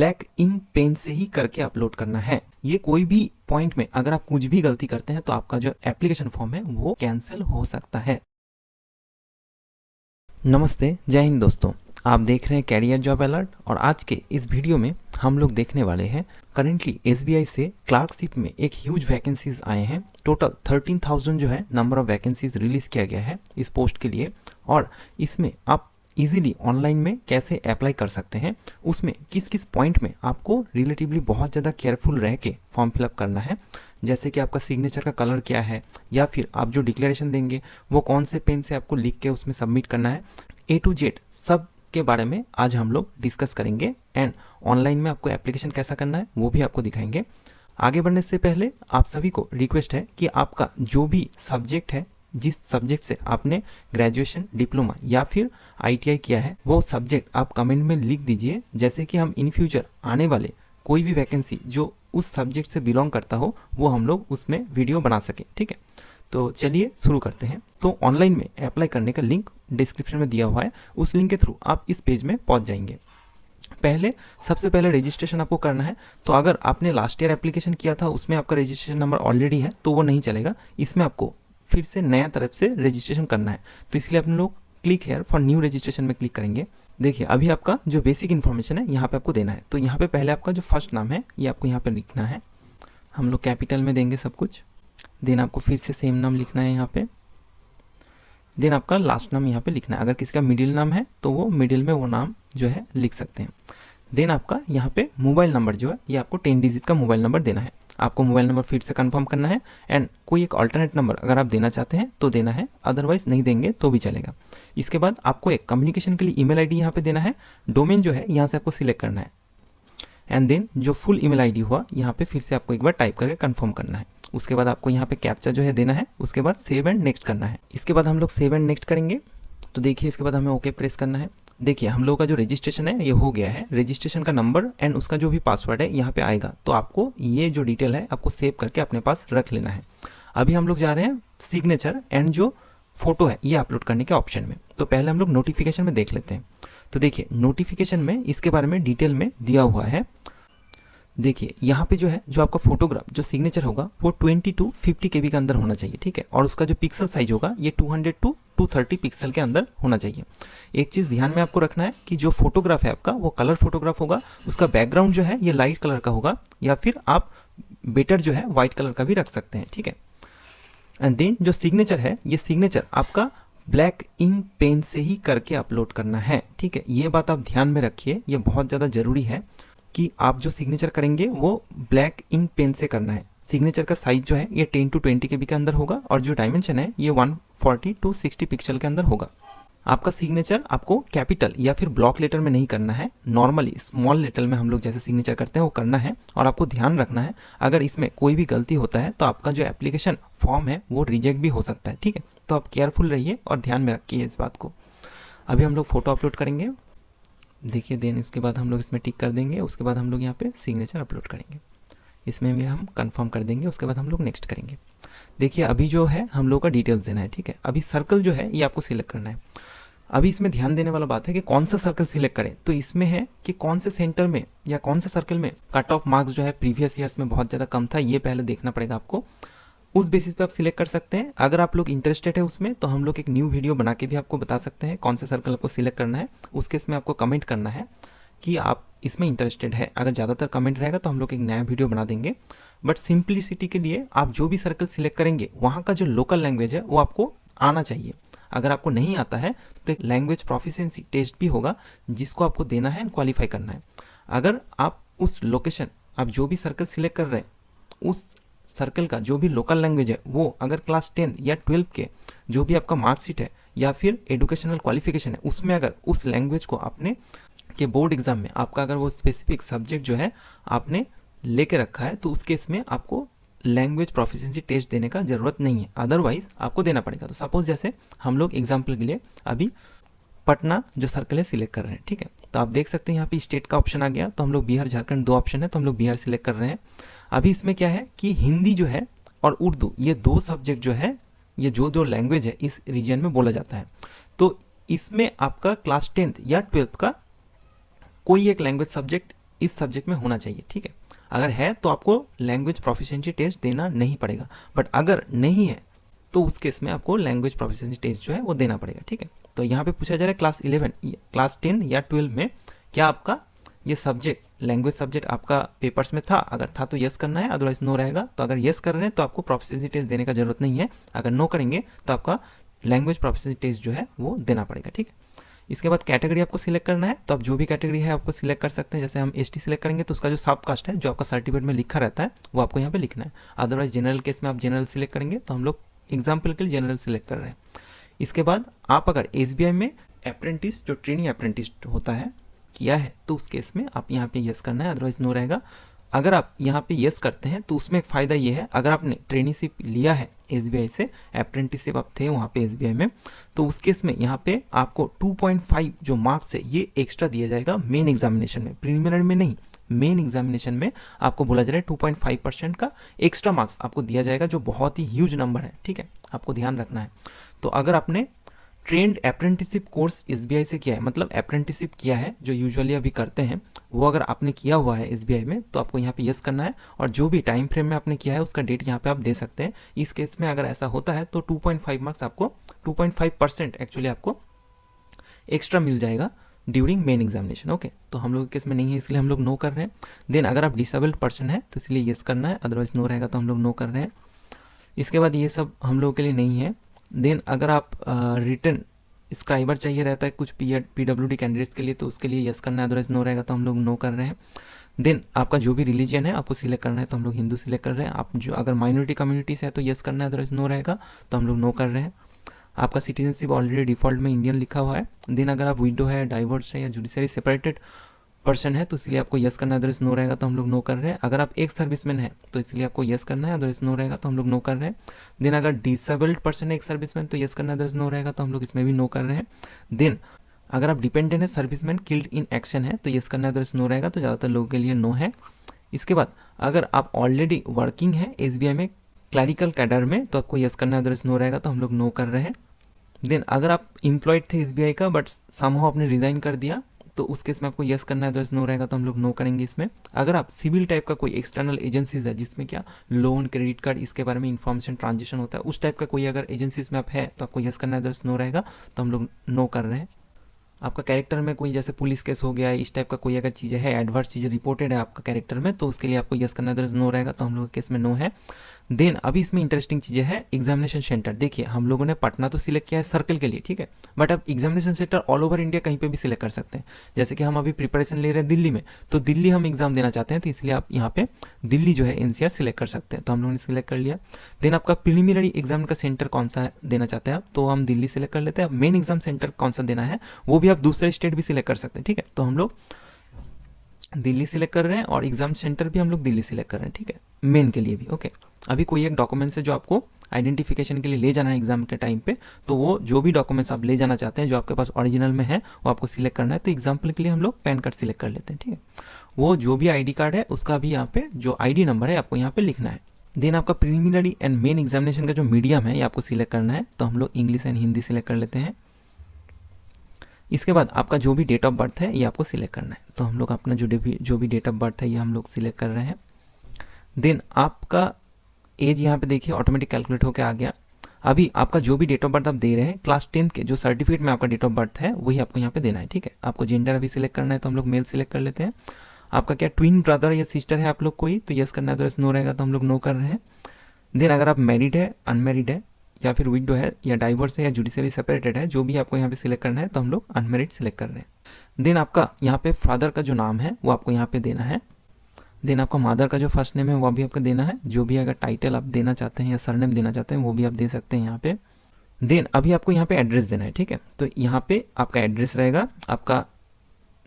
Black ink pen से ही करके upload करना है। ये कोई भी पॉइंट में अगर आप कुछ भी गलती करते हैं तो आपका जो एप्लीकेशन फॉर्म है वो कैंसिल हो सकता है। नमस्ते, जय हिंद दोस्तों, आप देख रहे हैं कैरियर जॉब अलर्ट और आज के इस वीडियो में हम लोग देखने वाले हैं करेंटली एसबीआई से क्लार्कशिप में एक ह्यूज वैकेंसीज आए हैं। टोटल 13,000 जो है नंबर ऑफ वैकेंसीज रिलीज किया गया है इस पोस्ट के लिए और इसमें आप इजीली ऑनलाइन में कैसे अप्लाई कर सकते हैं, उसमें किस किस पॉइंट में आपको रिलेटिवली बहुत ज़्यादा केयरफुल रह के फॉर्म फिलअप करना है, जैसे कि आपका सिग्नेचर का कलर क्या है या फिर आप जो डिक्लेरेशन देंगे वो कौन से पेन से आपको लिख के उसमें सबमिट करना है, A to Z सब के बारे में आज हम लोग डिस्कस करेंगे। एंड ऑनलाइन में आपको एप्लीकेशन कैसा करना है वो भी आपको दिखाएंगे। आगे बढ़ने से पहले आप सभी को रिक्वेस्ट है कि आपका जो भी सब्जेक्ट है, जिस सब्जेक्ट से आपने ग्रेजुएशन, डिप्लोमा या फिर ITI किया है, वो सब्जेक्ट आप कमेंट में लिख दीजिए, जैसे कि हम इन फ्यूचर आने वाले कोई भी वैकेंसी जो उस सब्जेक्ट से बिलोंग करता हो वो हम लोग उसमें वीडियो बना सके। ठीक है, तो चलिए शुरू करते हैं। तो ऑनलाइन में अप्लाई करने का लिंक डिस्क्रिप्शन में दिया हुआ है, उस लिंक के थ्रू आप इस पेज में पहुंच जाएंगे। सबसे पहले रजिस्ट्रेशन आपको करना है। तो अगर आपने लास्ट ईयर एप्लीकेशन किया था उसमें आपका रजिस्ट्रेशन नंबर ऑलरेडी है तो वो नहीं चलेगा, इसमें आपको फिर से नया तरफ से रजिस्ट्रेशन करना है। तो इसलिए अपन लोग click here for new registration में क्लिक करेंगे। देखिए अभी आपका जो बेसिक इन्फॉर्मेशन है यहाँ पे आपको देना है। तो यहाँ पे पहले आपका जो फर्स्ट नाम है ये आपको यहाँ पे लिखना है, हम लोग कैपिटल में देंगे सब कुछ। देन आपको फिर से सेम नाम लिखना है यहाँ पे। देन आपका लास्ट नाम यहाँ पे लिखना है। अगर किसी का मिडिल नाम है तो वो मिडिल में वो नाम जो है लिख सकते हैं। देन आपका यहाँ पे मोबाइल नंबर जो है ये आपको 10 डिजिट का मोबाइल नंबर देना है। आपको मोबाइल नंबर फिर से कंफर्म करना है एंड कोई एक अल्टरनेट नंबर अगर आप देना चाहते हैं तो देना है, अदरवाइज नहीं देंगे तो भी चलेगा। इसके बाद आपको एक कम्युनिकेशन के लिए ईमेल आईडी यहाँ पे देना है। डोमेन जो है यहाँ से आपको सिलेक्ट करना है एंड देन जो फुल ईमेल आईडी हुआ यहाँ पे फिर से आपको एक बार टाइप करके कंफर्म करना है। उसके बाद आपको यहाँ पे कैप्चा जो है देना है, उसके बाद सेव एंड नेक्स्ट करना है। इसके बाद हम लोग सेव एंड नेक्स्ट करेंगे। तो देखिए इसके बाद हमें ओके प्रेस करना है। देखिए हम लोग का जो रजिस्ट्रेशन है ये हो गया है। रजिस्ट्रेशन का नंबर एंड उसका जो भी पासवर्ड है यहाँ पे आएगा, तो आपको ये जो डिटेल है आपको सेव करके अपने पास रख लेना है। अभी हम लोग जा रहे हैं सिग्नेचर एंड जो फोटो है ये अपलोड करने के ऑप्शन में। तो पहले हम लोग नोटिफिकेशन में देख लेते हैं। तो देखिए नोटिफिकेशन में इसके बारे में डिटेल में दिया हुआ है। देखिए यहाँ पे जो है जो आपका फोटोग्राफ जो सिग्नेचर होगा वो 20 to 50 KB के अंदर होना चाहिए। ठीक है, और उसका जो पिक्सल साइज होगा ये 200 to 230 पिक्सल के अंदर होना चाहिए। एक चीज़ ध्यान में आपको रखना है कि जो फोटोग्राफ है आपका वो कलर फोटोग्राफ होगा, उसका बैकग्राउंड जो है ये लाइट कलर का होगा या फिर आप बेटर जो है वाइट कलर का भी रख सकते हैं। ठीक है, एंड देन जो सिग्नेचर है ये सिग्नेचर आपका ब्लैक इंक पेन से ही करके अपलोड करना है। ठीक है, ये बात आप ध्यान में रखिए, ये बहुत ज़्यादा ज़रूरी है कि आप जो सिग्नेचर करेंगे वो ब्लैक इंक पेन से करना है। सिग्नेचर का साइज जो है ये 10 to 20 KB के अंदर होगा और जो डायमेंशन है ये 140 to 60 पिक्सल के अंदर होगा। आपका सिग्नेचर आपको कैपिटल या फिर ब्लॉक लेटर में नहीं करना है, नॉर्मली स्मॉल लेटर में हम लोग जैसे सिग्नेचर करते हैं वो करना है। और आपको ध्यान रखना है अगर इसमें कोई भी गलती होता है तो आपका जो एप्लीकेशन फॉर्म है वो रिजेक्ट भी हो सकता है। ठीक है, तो आप केयरफुल रहिए और ध्यान में रखिए इस बात को। अभी हम लोग फोटो अपलोड करेंगे। देखिए देन उसके बाद हम लोग इसमें टिक कर देंगे। उसके बाद हम लोग यहाँ पे सिग्नेचर अपलोड करेंगे, इसमें भी हम कंफर्म कर देंगे। उसके बाद हम लोग नेक्स्ट करेंगे। देखिए अभी जो है हम लोग का डिटेल्स देना है। ठीक है, अभी सर्कल जो है ये आपको सिलेक्ट करना है। अभी इसमें ध्यान देने वाला बात है कि कौन सा सर्कल सिलेक्ट करें। तो इसमें है कि कौन से सेंटर में या कौन से सर्कल में कट ऑफ मार्क्स जो है प्रीवियस ईयर्स में बहुत ज़्यादा कम था, ये पहले देखना पड़ेगा आपको। उस बेसिस पे आप सिलेक्ट कर सकते हैं। अगर आप लोग इंटरेस्टेड है उसमें तो हम लोग एक न्यू वीडियो बना के भी आपको बता सकते हैं कौन से सर्कल आपको सिलेक्ट करना है। उस केस में आपको कमेंट करना है कि आप इसमें इंटरेस्टेड है। अगर ज़्यादातर कमेंट रहेगा तो हम लोग एक नया वीडियो बना देंगे। बट सिंप्लिसिटी के लिए आप जो भी सर्कल सिलेक्ट करेंगे वहाँ का जो लोकल लैंग्वेज है वो आपको आना चाहिए। अगर आपको नहीं आता है तो एक लैंग्वेज प्रोफिशिएंसी टेस्ट भी होगा जिसको आपको देना है एंड क्वालिफाई करना है। अगर आप उस लोकेशन, आप जो भी सर्कल सिलेक्ट कर रहे हैं उस सर्कल का जो भी लोकल लैंग्वेज है वो अगर क्लास 10 या 12 के जो भी आपका मार्कशीट है या फिर एजुकेशनल क्वालिफिकेशन है उसमें अगर उस लैंग्वेज को आपने के बोर्ड एग्जाम में आपका अगर वो स्पेसिफिक सब्जेक्ट जो है आपने लेके रखा है तो उस केस में आपको लैंग्वेज प्रोफिशिएंसी टेस्ट देने का ज़रूरत नहीं है, अदरवाइज आपको देना पड़ेगा। तो सपोज जैसे हम लोग एग्जाम्पल के लिए अभी पटना जो सर्कल है सिलेक्ट कर रहे हैं। ठीक है, तो आप देख सकते हैं यहाँ पे स्टेट का ऑप्शन आ गया, तो हम लोग बिहार झारखंड दो ऑप्शन है तो हम लोग बिहार सिलेक्ट कर रहे हैं। अभी इसमें क्या है कि हिंदी जो है और उर्दू ये दो सब्जेक्ट जो है ये जो लैंग्वेज है इस रीजन में बोला जाता है। तो इसमें आपका क्लास 10th या 12th का कोई एक लैंग्वेज सब्जेक्ट इस सब्जेक्ट में होना चाहिए, ठीक है। अगर है तो आपको लैंग्वेज प्रोफिशिएंसी टेस्ट देना नहीं पड़ेगा, बट अगर नहीं है तो उस केस में आपको लैंग्वेज प्रोफिशिएंसी टेस्ट जो है वो देना पड़ेगा, ठीक है। तो यहाँ पे पूछा जा रहा है क्लास 11, क्लास 10 या 12 में क्या आपका ये सब्जेक्ट, लैंग्वेज सब्जेक्ट आपका पेपर्स में था। अगर था तो यस करना है, अदरवाइज नो रहेगा। तो अगर यस कर रहे हैं तो आपको प्रोफिशिएंसी टेस्ट देने का जरूरत नहीं है, अगर नो करेंगे तो आपका लैंग्वेज प्रोफिशिएंसी टेस्ट जो है वो देना पड़ेगा, ठीक है। इसके बाद कैटेगरी आपको सिलेक्ट करना है, तो आप जो भी कैटेगरी है आपको सिलेक्ट कर सकते हैं। जैसे हम एसटी सिलेक्ट करेंगे तो उसका जो सब कास्ट है जो आपका सर्टिफिकेट में लिखा रहता है वो आपको यहाँ पे लिखना है। अदरवाइज जनरल केस में आप जनरल सिलेक्ट करेंगे, तो हम लोग एग्जाम्पल के लिए जनरल सिलेक्ट कर रहे हैं। इसके बाद आप अगर एसबीआई में अप्रेंटिस, जो ट्रेनिंग अप्रेंटिस होता है, किया है तो उस केस में आप यहाँ पे यस करना है, अदरवाइज नो रहेगा। अगर आप यहाँ पे यस करते हैं तो उसमें एक फ़ायदा ये है, अगर आपने ट्रेनिशिप लिया है एसबीआई से, अप्रेंटिसशिप आप थे वहाँ पे एसबीआई में, तो उस केस में यहाँ पे आपको 2.5 जो मार्क्स है ये एक्स्ट्रा दिया जाएगा मेन एग्जामिनेशन में, प्रीलिमिनरी में नहीं। मेन एग्जामिनेशन में आपको बोला जा रहा है 2.5% का एक्स्ट्रा मार्क्स आपको दिया जाएगा, जो बहुत ही ह्यूज नंबर है, ठीक है, आपको ध्यान रखना है। तो अगर आपने ट्रेंड अप्रेंटिसशिप कोर्स एसबीआई से किया है, मतलब अप्रेंटिसशिप किया है जो यूजुअली अभी करते हैं, वो अगर आपने किया हुआ है एसबीआई में तो आपको यहाँ पे यस करना है, और जो भी टाइम फ्रेम में आपने किया है उसका डेट यहाँ पे आप दे सकते हैं। इस केस में अगर ऐसा होता है तो 2.5 मार्क्स आपको, 2.5% एक्चुअली आपको एक्स्ट्रा मिल जाएगा ड्यूरिंग मेन एग्जामिनेशन, ओके। तो हम लोग के केस में नहीं है, इसलिए हम लोग नो कर रहे हैं। देन अगर आप डिसेबल्ड पर्सन है तो इसलिए यस करना है, अदरवाइज नो रहेगा तो हम लोग नो कर रहे हैं। इसके बाद ये सब हम लोगों के लिए नहीं है। देन अगर आप रिटर्न स्क्राइबर चाहिए रहता है कुछ पीडब्ल्यूडी कैंडिडेट्स के लिए, तो उसके लिए यस करना है, अदरवाइज नो रहेगा तो हम लोग नो कर रहे हैं। देन आपका जो भी रिलीजन है आपको सिलेक्ट करना है, तो हम लोग हिंदू सिलेक्ट कर रहे हैं। आप जो अगर माइनॉरिटी कम्युनिटी से है तो यस करना है, अदरवाइज नो रहेगा तो हम लोग नो कर रहे हैं। आपका सिटीजनशिप ऑलरेडी डिफ़ॉल्ट में इंडियन लिखा हुआ है। देन अगर आप विडो है, डाइवोर्स है या जुडिशरी सेपरेटेड पर्सन है तो इसलिए आपको यस करना है, अदरवाइज नो रहेगा तो हम लोग नो कर रहे हैं। अगर आप एक सर्विसमैन है तो इसलिए आपको यस करना है, अदरवाइज नो रहेगा तो हम लोग नो कर रहे हैं। देन अगर डिसेबल्ड पर्सन है एक सर्विसमैन तो यस करना है, अदरवाइज नो रहेगा तो हम लोग इसमें भी नो कर रहे हैं। देन अगर आप डिपेंडेंट है, सर्विसमैन किल्ड इन एक्शन है तो यस करना है, अदरवाइज नो रहेगा, तो ज़्यादातर लोगों के लिए नो है। इसके बाद अगर आप ऑलरेडी वर्किंग है एसबीआई में क्लैरिकल कैडर में तो आपको यस करना है, अदरवाइज नो रहेगा तो हम लोग नो कर रहे हैं। देन अगर आप एम्प्लॉयड थे एसबीआई का बट समहाउ आपने रिजाइन कर दिया तो उस केस में आपको यस करना है, अदरवाइज नो रहेगा तो हम लोग नो करेंगे इसमें। अगर आप सिविल टाइप का कोई एक्सटर्नल एजेंसीज है जिसमें क्या लोन, क्रेडिट कार्ड, इसके बारे में इंफॉर्मेशन ट्रांजेक्शन होता है, उस टाइप का कोई अगर एजेंसीज में आप है तो आपको यस करना है, अदरवाइज नो रहेगा तो हम लोग नो कर रहे हैं। आपका कैरेक्टर में कोई जैसे पुलिस केस हो गया, इस टाइप का कोई अगर चीज़ें है, एडवर्स चीज़ें रिपोर्टेड है आपका कैरेक्टर में, तो उसके लिए आपको यस करना है, अदरवाइज नो रहेगा तो हम लोग के केस में नो है। देन अभी इसमें इंटरेस्टिंग चीज़ें है एग्जामिनेशन सेंटर। देखिए हम लोगों ने पटना तो सिलेक्ट किया है सर्कल के लिए, ठीक है, बट आप examination centre all over India कहीं पे भी सिलेक्ट कर सकते हैं। जैसे कि हम अभी प्रिपरेशन ले रहे हैं दिल्ली में, तो दिल्ली हम एग्जाम देना चाहते हैं, तो इसलिए आप यहाँ पे दिल्ली जो है एनसीआर सिलेक्ट कर सकते हैं, तो हम लोगों ने सिलेक्ट कर लिया। देन आपका प्रिलिमिनरी एग्जाम का सेंटर कौन सा देना चाहते हैं आप, तो हम दिल्ली सिलेक्ट कर लेते हैं। मेन एग्जाम सेंटर कौन सा देना है वो भी आप दूसरे स्टेट भी सिलेक्ट कर सकते हैं, ठीक है, तो हम लोग दिल्ली सिलेक्ट कर रहे हैं और एग्जाम सेंटर भी हम लोग दिल्ली सिलेक्ट कर रहे हैं, ठीक है, मेन के लिए भी, ओके। अभी कोई एक डॉक्यूमेंट्स है जो आपको आइडेंटिफिकेशन के लिए ले जाना है एग्जाम के टाइम पे, तो वो जो भी डॉक्यूमेंट्स आप ले जाना चाहते हैं जो आपके पास ओरिजिनल में है वो आपको सिलेक्ट करना है। तो एग्जाम्पल के लिए हम लोग पैन कार्ड सिलेक्ट कर लेते हैं, ठीक है, वो जो भी आईडी कार्ड है उसका भी यहाँ पे जो आईडी नंबर है आपको यहाँ पे लिखना है। देन आपका प्रीलिमिनरी एंड मेन एग्जामिनेशन का जो मीडियम है ये आपको सिलेक्ट करना है, तो हम लोग इंग्लिश एंड हिंदी सिलेक्ट कर लेते हैं। इसके बाद आपका जो भी डेट ऑफ बर्थ है ये आपको सिलेक्ट करना है, तो हम लोग अपना जो भी डेट ऑफ बर्थ है ये हम लोग सिलेक्ट कर रहे हैं। देन आपका एज यहाँ पे देखिए ऑटोमेटिक कैलकुलेट होकर आ गया। अभी आपका जो भी डेट ऑफ बर्थ आप दे रहे हैं क्लास 10 के जो सर्टिफिकेट में आपका डेट ऑफ बर्थ है वही आपको यहाँ पे देना है, ठीक है। आपको जेंडर अभी सिलेक्ट करना है तो हम लोग मेल सिलेक्ट कर लेते हैं। आपका क्या ट्विन ब्रदर या सिस्टर है आप लोग कोई, तो यस करना है, तो नो रहेगा तो हम लोग नो कर रहे हैं। देन अगर आप मैरिड है, अनमैरिड है या फिर विडो है या डाइवोर्स है या जुडिशरी सेपरेटेड है, जो भी आपको यहाँ पे सिलेक्ट करना है, तो हम लोग अनमैरिड सिलेक्ट कर रहे हैं। देन आपका यहाँ पे फादर का जो नाम है वो आपको यहाँ पे देना है। देन आपका मदर का जो फर्स्ट नेम है वो भी आपको देना है। जो भी अगर टाइटल आप देना चाहते हैं या सरनेम देना चाहते हैं वो भी आप दे सकते हैं यहाँ पे। देन अभी आपको यहाँ पे एड्रेस देना है, ठीक है, तो यहाँ पे आपका एड्रेस रहेगा। आपका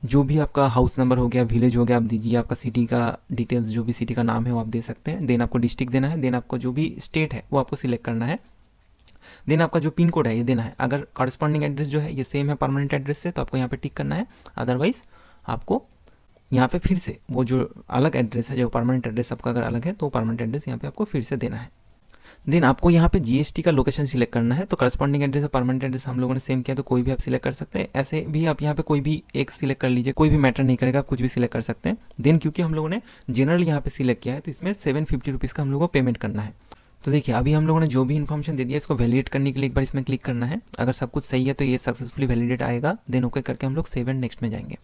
जो भी आपका हाउस नंबर हो गया, विलेज हो गया, आप दीजिए। आपका सिटी का डिटेल्स, जो भी सिटी का नाम है वो आप दे सकते हैं। देन आपको डिस्ट्रिक्ट देना है। देन आपको जो भी स्टेट है वो आपको सिलेक्ट करना है। देन आपका जो पिन कोड है ये देना है। अगर कॉरस्पॉन्डिंग एड्रेस जो है ये सेम है परमानेंट एड्रेस से तो आपको यहाँ पे टिक करना है, अदरवाइज आपको यहाँ पे फिर से वो जो अलग एड्रेस है, जो परमानेंट एड्रेस आपका अगर अलग है तो परमानेंट एड्रेस यहाँ पे आपको फिर से देना है। देन आपको यहाँ पे जीएसटी का लोकेशन सिलेक्ट करना है, तो करस्पॉन्डिंग एड्रेस और परमानेंट एड्रेस हम लोगों ने सेम किया, तो कोई भी आप सिलेक्ट कर सकते हैं। ऐसे भी आप यहाँ पे कोई भी एक सिलेक्ट कर लीजिए, कोई भी मैटर नहीं करेगा, कुछ भी सिलेक्ट कर सकते हैं। देन क्योंकि हम लोगों ने जनरल यहाँ पे सिलेक्ट किया है तो इसमें 750 रुपीज़ का हम लोगों को पेमेंट करना है। तो देखिए अभी हम लोगों ने जो भी इन्फॉर्मेशन दे दिया इसको वैलिडेट करने के लिए एक बार इसमें क्लिक करना है। अगर सब कुछ सही है तो ये सक्सेसफुली वैलिडेट आएगा। देन ओके करके हम लोग सेव एंड नेक्स्ट में जाएंगे।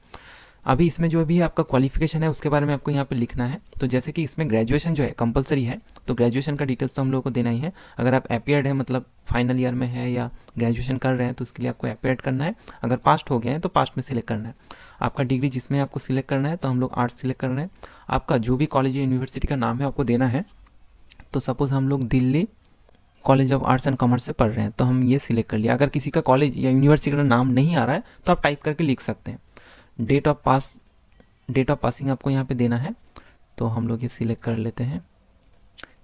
अभी इसमें जो भी आपका क्वालिफिकेशन है उसके बारे में आपको यहाँ पे लिखना है। तो जैसे कि इसमें ग्रेजुएशन जो है कंपलसरी है, तो ग्रेजुएशन का डिटेल्स तो हम लोगों को देना ही है। अगर आप अपीयर्ड है मतलब फाइनल ईयर में है या ग्रेजुएशन कर रहे हैं तो उसके लिए आपको अपीयर्ड करना है। अगर पास्ट हो गए हैं तो पास्ट में सिलेक्ट करना है। आपका डिग्री जिसमें आपको सिलेक्ट करना है, तो हम लोग आर्ट्स सिलेक्ट कर रहे हैं। आपका जो भी कॉलेज या यूनिवर्सिटी का नाम है आपको देना है। तो सपोज़ हम लोग Delhi college of arts and commerce से पढ़ रहे हैं तो हम ये सिलेक्ट कर लिया। अगर किसी का कॉलेज या यूनिवर्सिटी का नाम नहीं आ रहा है तो आप टाइप करके लिख सकते हैं। डेट ऑफ पासिंग आपको यहाँ पे देना है, तो हम लोग ये सिलेक्ट कर लेते हैं।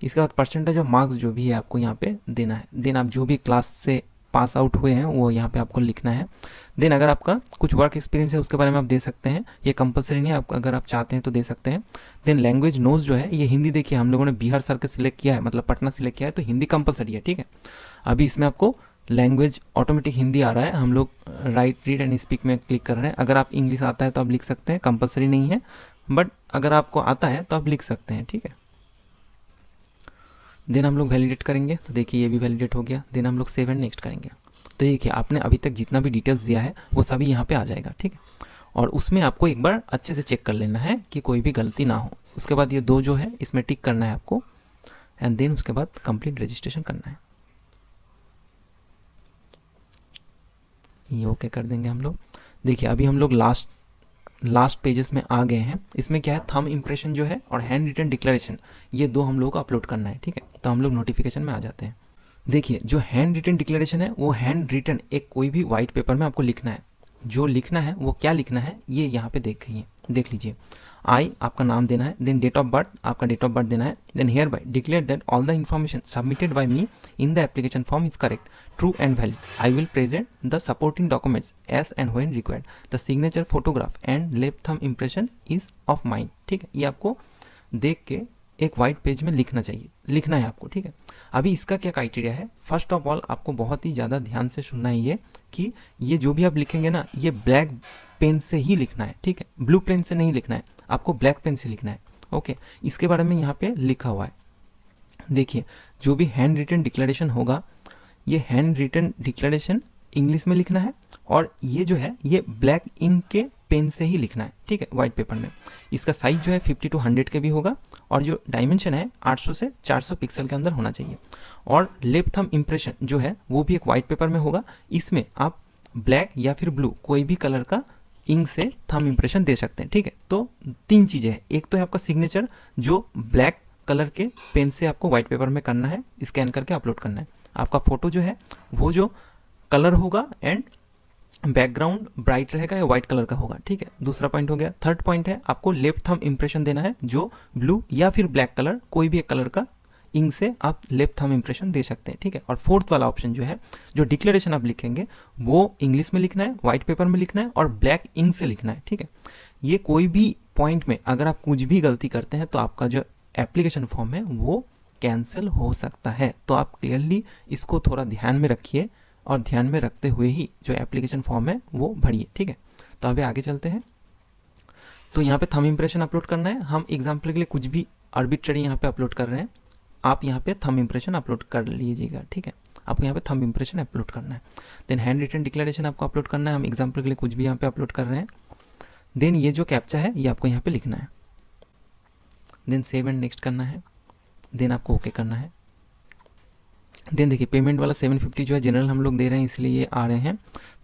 इसके बाद परसेंटेज ऑफ मार्क्स जो भी है आपको यहाँ पे देना है। देन आप जो भी क्लास से पास आउट हुए हैं वो यहाँ पे आपको लिखना है। देन अगर आपका कुछ वर्क एक्सपीरियंस है उसके बारे में आप दे सकते हैं, ये कंपलसरी नहीं है, आप अगर आप चाहते हैं तो दे सकते हैं। देन लैंग्वेज नोज जो है ये हिंदी, देखिए हम लोगों ने बिहार सर का सिलेक्ट किया है, मतलब पटना सिलेक्ट किया है, तो हिंदी कंपलसरी है, ठीक है। अभी इसमें आपको लैंग्वेज ऑटोमेटिक हिंदी आ रहा है, हम लोग राइट रीड एंड स्पीक में क्लिक कर रहे हैं। अगर आप इंग्लिश आता है तो आप लिख सकते हैं, कंपलसरी नहीं है, बट अगर आपको आता है तो आप लिख सकते हैं, ठीक है। देन हम लोग वैलिडेट करेंगे, तो देखिए ये भी वैलिडेट हो गया। देन हम लोग सेव एंड नेक्स्ट करेंगे। तो देखिए आपने अभी तक जितना भी डिटेल्स दिया है वो सभी यहाँ पे आ जाएगा, ठीक है। और उसमें आपको एक बार अच्छे से चेक कर लेना है कि कोई भी गलती ना हो। उसके बाद ये दो जो है इसमें टिक करना है आपको, एंड देन उसके बाद कंप्लीट रजिस्ट्रेशन करना है। ये ओके कर देंगे हम लोग। देखिए अभी हम लोग लास्ट पेजेस में आ गए हैं। इसमें क्या है, थंब इम्प्रेशन जो है और हैंड रिटन डिक्लेरेशन, ये दो हम लोग को अपलोड करना है, ठीक है। तो हम लोग नोटिफिकेशन में आ जाते हैं। देखिए जो हैंड रिटन डिक्लेरेशन है वो हैंड रिटन एक कोई भी वाइट पेपर में आपको लिखना है। जो लिखना है वो क्या लिखना है ये यहाँ पे देख लीजिए। आई आपका नाम देना है, देन डेट ऑफ बर्थ आपका डेट ऑफ बर्थ देना है, then hereby declare that all the information submitted by me in the application form is correct, true and valid. I will present the supporting documents as and when required. The signature photograph and left thumb impression is of mine, ठीक है। ये आपको देख के एक white page में लिखना है आपको, ठीक है। अभी इसका क्या क्राइटेरिया है, फर्स्ट ऑफ ऑल आपको बहुत ही ज़्यादा ध्यान से सुनना है ये कि ये जो भी आप लिखेंगे ना ये ब्लैक पेन से ही लिखना है, ठीक है। ब्लू पेन से नहीं लिखना है, आपको ब्लैक पेन से लिखना है, ओके। इसके बारे में यहाँ पे लिखा हुआ है। देखिए जो भी हैंड रिटन डिक्लेरेशन होगा, ये हैंड रिटन डिक्लेरेशन इंग्लिश में लिखना है और ये जो है ये ब्लैक इंक के पेन से ही लिखना है, ठीक है, वाइट पेपर में। इसका साइज जो है 50 to 100 के भी होगा और जो डायमेंशन है 800 से 400 पिक्सल के अंदर होना चाहिए। और लेफ्ट थंब इम्प्रेशन जो है वो भी एक वाइट पेपर में होगा। इसमें आप ब्लैक या फिर ब्लू कोई भी कलर का इंक से थंब इम्प्रेशन दे सकते हैं, ठीक है। तो तीन चीज़ें हैं, एक तो है आपका सिग्नेचर जो ब्लैक कलर के पेन से आपको वाइट पेपर में करना है, स्कैन करके अपलोड करना है। आपका फ़ोटो जो है वो जो कलर होगा एंड बैकग्राउंड ब्राइट रहेगा या व्हाइट कलर का होगा, ठीक है। दूसरा पॉइंट हो गया। थर्ड पॉइंट है आपको लेफ्ट थंब इम्प्रेशन देना है जो ब्लू या फिर ब्लैक कलर कोई भी एक कलर का इंक से आप लेफ्ट थंब इम्प्रेशन दे सकते हैं, ठीक है। और फोर्थ वाला ऑप्शन जो है जो डिक्लेरेशन आप लिखेंगे वो इंग्लिश में लिखना है, व्हाइट पेपर में लिखना है और ब्लैक इंक से लिखना है, ठीक है। ये कोई भी पॉइंट में अगर आप कुछ भी गलती करते हैं तो आपका जो एप्लीकेशन फॉर्म है वो कैंसिल हो सकता है। तो आप क्लियरली इसको थोड़ा ध्यान में रखिए और ध्यान में रखते हुए ही जो एप्लीकेशन फॉर्म है वो भरिए, ठीक है। तो अभी आगे चलते हैं। तो यहाँ पे थंब इम्प्रेशन अपलोड करना है। हम एग्जाम्पल के लिए कुछ भी आर्बिट्ररी यहाँ पे अपलोड कर रहे हैं, आप यहाँ पे थंब इम्प्रेशन अपलोड कर लीजिएगा, ठीक है। आपको यहाँ पे थंब इम्प्रेशन अपलोड करना है। देन हैंड रिटन डिक्लेरेशन आपको अपलोड करना है। हम एग्जाम्पल के लिए कुछ भी यहाँ पे अपलोड कर रहे हैं। देन ये जो कैप्चा है ये आपको यहाँ पे लिखना है। देन सेव एंड नेक्स्ट करना है। देन आपको ओके करना है। देन देखिए पेमेंट वाला 750 जो है जनरल हम लोग दे रहे हैं इसलिए ये आ रहे हैं,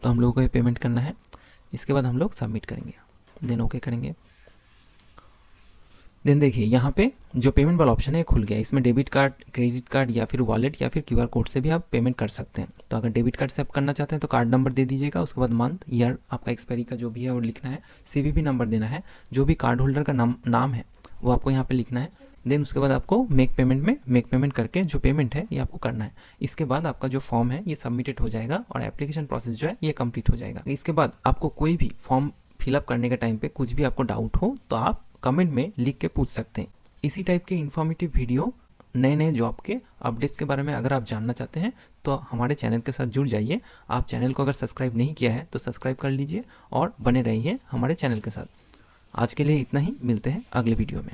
तो हम लोगों को ये पेमेंट करना है। इसके बाद हम लोग सबमिट करेंगे, देन ओके करेंगे। देन देखिए यहाँ पे जो पेमेंट वाला ऑप्शन है खुल गया। इसमें डेबिट कार्ड, क्रेडिट कार्ड या फिर वॉलेट या फिर QR कोड से भी आप पेमेंट कर सकते हैं। तो अगर डेबिट कार्ड से आप करना चाहते हैं तो कार्ड नंबर दे दीजिएगा। उसके बाद मंथ, ईयर, आपका एक्सपायरी का जो भी है वो लिखना है। CVV नंबर देना है। जो भी कार्ड होल्डर का नाम है वो आपको यहाँ पे लिखना है। देन उसके बाद आपको मेक पेमेंट करके जो पेमेंट है ये आपको करना है। इसके बाद आपका जो फॉर्म है ये सबमिटेड हो जाएगा और एप्लीकेशन प्रोसेस जो है ये कंप्लीट हो जाएगा। इसके बाद आपको कोई भी फॉर्म फिलअप करने के टाइम पे कुछ भी आपको डाउट हो तो आप कमेंट में लिख के पूछ सकते हैं। इसी टाइप के इन्फॉर्मेटिव वीडियो नए नए जॉब के अपडेट्स के बारे में अगर आप जानना चाहते हैं तो हमारे चैनल के साथ जुड़ जाइए। आप चैनल को अगर सब्सक्राइब नहीं किया है तो सब्सक्राइब कर लीजिए और बने रहिए हमारे चैनल के साथ। आज के लिए इतना ही, मिलते हैं अगले वीडियो में।